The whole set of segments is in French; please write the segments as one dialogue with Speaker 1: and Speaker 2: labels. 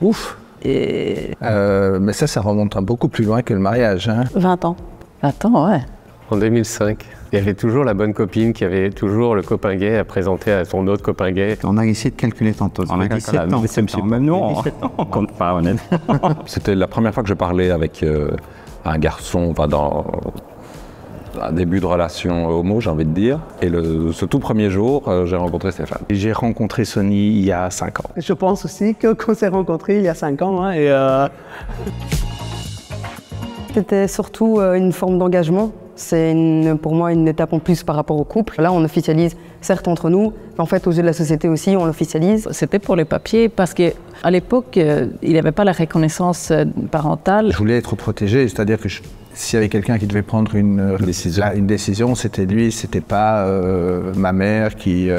Speaker 1: Ouf. Mais ça remonte beaucoup plus loin que le mariage. Hein.
Speaker 2: 20 ans. 20 ans, ouais.
Speaker 3: En 2005, il y avait toujours la bonne copine qui avait toujours le copain gay à présenter à son autre copain gay.
Speaker 4: On a essayé de calculer tantôt.
Speaker 5: On a 17 ans.
Speaker 4: Même nous, on compte pas, honnêtement.
Speaker 5: C'était la première fois que je parlais avec un garçon, enfin dans un début de relation homo, j'ai envie de dire. Et ce tout premier jour, j'ai rencontré Stéphane.
Speaker 1: J'ai rencontré Sonny il y a 5 ans.
Speaker 6: Je pense aussi qu'on s'est rencontrés il y a 5 ans. Hein,
Speaker 2: C'était surtout une forme d'engagement. C'est pour moi une étape en plus par rapport au couple. Là, on officialise, certes entre nous, mais en fait, aux yeux de la société aussi, on l'officialise. C'était pour les papiers parce qu'à l'époque, il n'y avait pas la reconnaissance parentale.
Speaker 1: Je voulais être protégé, c'est-à-dire que s'il y avait quelqu'un qui devait prendre une décision, c'était lui, c'était pas ma mère qui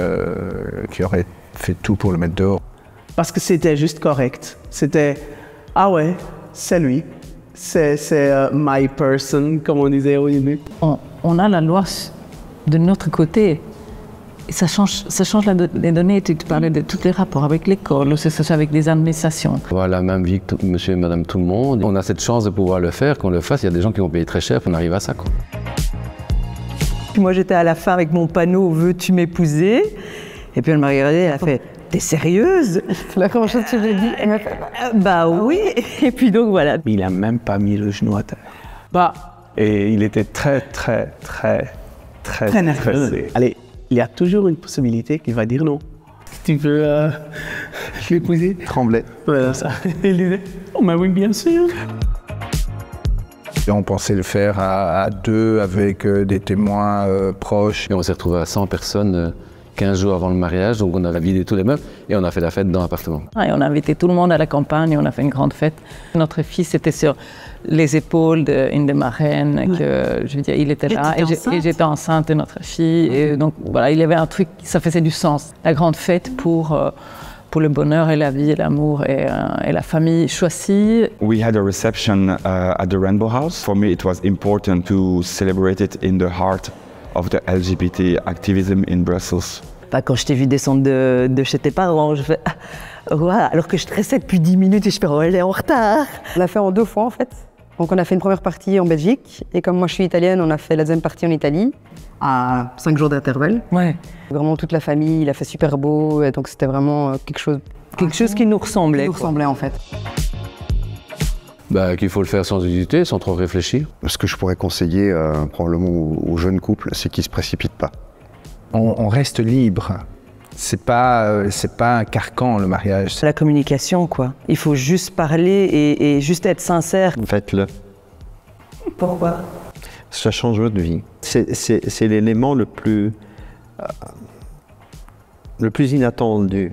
Speaker 1: aurait fait tout pour le mettre dehors.
Speaker 6: Parce que c'était juste correct. C'était « Ah ouais, c'est lui ». C'est my person, comme on disait au début.
Speaker 2: On a la loi de notre côté. Et ça change les données. Tu parlais de tous les rapports avec l'école, avec les administrations.
Speaker 3: On a la même vie que monsieur et madame tout le monde. On a cette chance de pouvoir le faire, qu'on le fasse. Il y a des gens qui vont payer très cher pour en arriver à ça. Quoi.
Speaker 7: Puis moi, j'étais à la fin avec mon panneau « Veux-tu m'épouser ?» Et puis elle m'a regardée, elle a fait « T'es sérieuse ?»
Speaker 2: C'est la première chose que j'ai dit. Elle m'a fait
Speaker 7: « Bah oui !» Et puis donc voilà.
Speaker 1: Mais il n'a même pas mis le genou à terre. Et il était très nerveux.
Speaker 6: Allez, il y a toujours une possibilité qu'il va dire non. Tu veux m'épouser?
Speaker 1: Tremblait.
Speaker 6: Voilà ça. Il disait « Oh, mais oui, bien sûr !»
Speaker 1: On pensait le faire à deux avec des témoins proches.
Speaker 3: Et on s'est retrouvé à 100 personnes 15 jours avant le mariage, donc on a vidé tous les meubles et on a fait la fête dans l'appartement.
Speaker 2: Et on a invité tout le monde à la campagne et on a fait une grande fête. Notre fils était sur les épaules d'une des marraines, je veux dire, il était là et j'étais enceinte de notre fille. Et donc voilà, il y avait un truc, ça faisait du sens. La grande fête pour le bonheur et la vie et l'amour et la famille choisie.
Speaker 8: We had a reception at the Rainbow House. For me, it was important to celebrate it in the heart of the LGBT activism in Brussels.
Speaker 7: Quand je t'ai vu descendre de chez tes parents, je fais voilà, alors que je stressais depuis 10 minutes et je fais oh, elle est en retard.
Speaker 2: On l'a fait en 2 fois en fait. Donc on a fait une première partie en Belgique et comme moi je suis italienne, on a fait la deuxième partie en Italie à 5 jours d'intervalle.
Speaker 7: Ouais.
Speaker 2: Vraiment toute la famille, il a fait super beau et donc c'était vraiment quelque chose
Speaker 7: qui nous ressemblait.
Speaker 2: Qui nous ressemblait en fait.
Speaker 3: Qu'il faut le faire sans hésiter, sans trop réfléchir.
Speaker 4: Ce que je pourrais conseiller probablement aux jeunes couples, c'est qu'ils ne se précipitent pas.
Speaker 1: On reste libre. C'est pas un carcan, le mariage.
Speaker 7: C'est la communication, quoi. Il faut juste parler et juste être sincère.
Speaker 5: Faites-le.
Speaker 7: Pourquoi?
Speaker 5: Ça change votre vie. C'est l'élément le plus inattendu.